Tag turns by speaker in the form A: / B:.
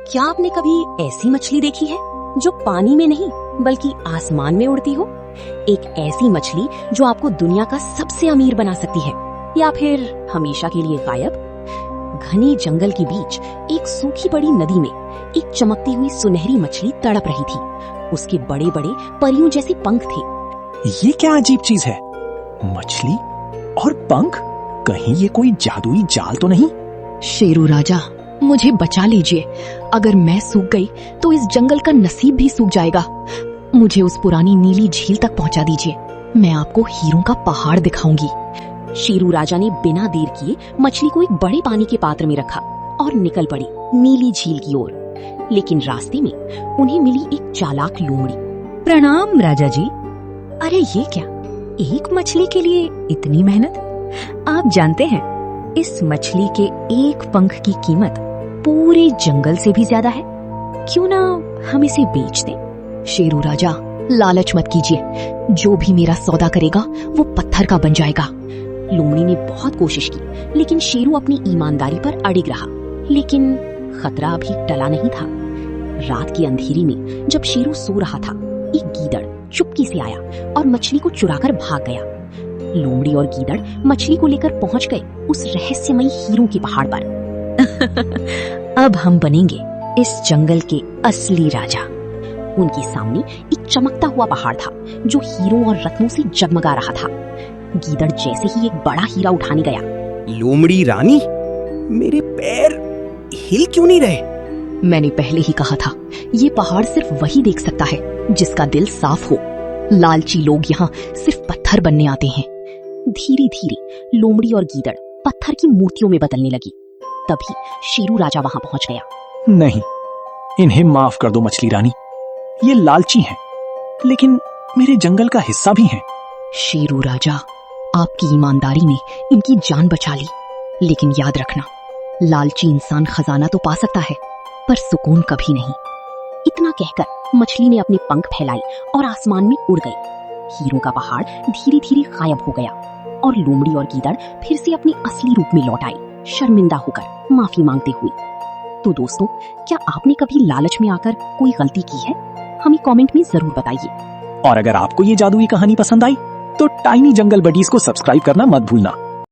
A: क्या आपने कभी ऐसी मछली देखी है जो पानी में नहीं बल्कि आसमान में उड़ती हो? एक ऐसी मछली जो आपको दुनिया का सबसे अमीर बना सकती है या फिर हमेशा के लिए गायब। घने जंगल के बीच एक सूखी पड़ी नदी में एक चमकती हुई सुनहरी मछली तड़प रही थी। उसके बड़े बड़े परियों जैसे पंख थे।
B: ये क्या अजीब चीज है? मछली और पंख? कहीं ये कोई जादुई जाल तो नहीं?
C: शेरू राजा, मुझे बचा लीजिए। अगर मैं सूख गई तो इस जंगल का नसीब भी सूख जाएगा। मुझे उस पुरानी नीली झील तक पहुंचा दीजिए। मैं आपको हीरों का पहाड़ दिखाऊंगी।
A: शेरू राजा ने बिना देर किए मछली को एक बड़े पानी के पात्र में रखा और निकल पड़ी नीली झील की ओर। लेकिन रास्ते में उन्हें मिली एक चालाक लोमड़ी।
D: प्रणाम राजा जी। अरे ये क्या, एक मछली के लिए इतनी मेहनत? आप जानते हैं इस मछली के एक पंख की कीमत पूरे जंगल से भी ज्यादा है। क्यों ना हम इसे बेच दें?
C: शेरू राजा, लालच मत कीजिए। जो भी मेरा सौदा करेगा वो पत्थर का बन जाएगा।
A: लोमड़ी ने बहुत कोशिश की लेकिन शेरू अपनी ईमानदारी पर अड़िग रहा। लेकिन खतरा अभी टला नहीं था। रात की अंधेरी में जब शेरू सो रहा था, एक गीदड़ चुपके से आया और मछली को चुराकर भाग गया। लोमड़ी और गीदड़ मछली को लेकर पहुंच गए उस रहस्यमयी हीरों के पहाड़ पर।
D: अब हम बनेंगे इस जंगल के असली राजा।
A: उनके सामने एक चमकता हुआ पहाड़ था जो हीरों और रत्नों से जगमगा रहा था। गीदड़ जैसे ही एक बड़ा हीरा उठाने गया,
E: लोमड़ी रानी, मेरे पैर हिल क्यों नहीं रहे?
C: मैंने पहले ही कहा था, ये पहाड़ सिर्फ वही देख सकता है जिसका दिल साफ हो। लालची लोग यहाँ सिर्फ पत्थर बनने आते हैं।
A: धीरे धीरे लोमड़ी और गीदड़ पत्थर की मूर्तियों में बदलने लगी। तभी शेरू राजा वहां पहुंच गया।
B: नहीं, इन्हें माफ कर दो मछली रानी। ये लालची हैं, लेकिन मेरे जंगल का हिस्सा भी हैं।
C: शेरू राजा, आपकी ईमानदारी ने इनकी जान बचा ली। लेकिन याद रखना, लालची इंसान खजाना तो पा सकता है पर सुकून कभी नहीं।
A: इतना कहकर मछली ने अपने पंख फैलाए और आसमान में उड़ गई। हीरों का पहाड़ धीरे धीरे गायब हो गया और लोमड़ी और गीदड़ फिर से अपने असली रूप में लौट आए, शर्मिंदा होकर माफी मांगते हुए। तो दोस्तों, क्या आपने कभी लालच में आकर कोई गलती की है? हमें कमेंट में जरूर बताइए।
B: और अगर आपको ये जादुई कहानी पसंद आई तो टाइनी जंगल बडीज को सब्सक्राइब करना मत भूलना।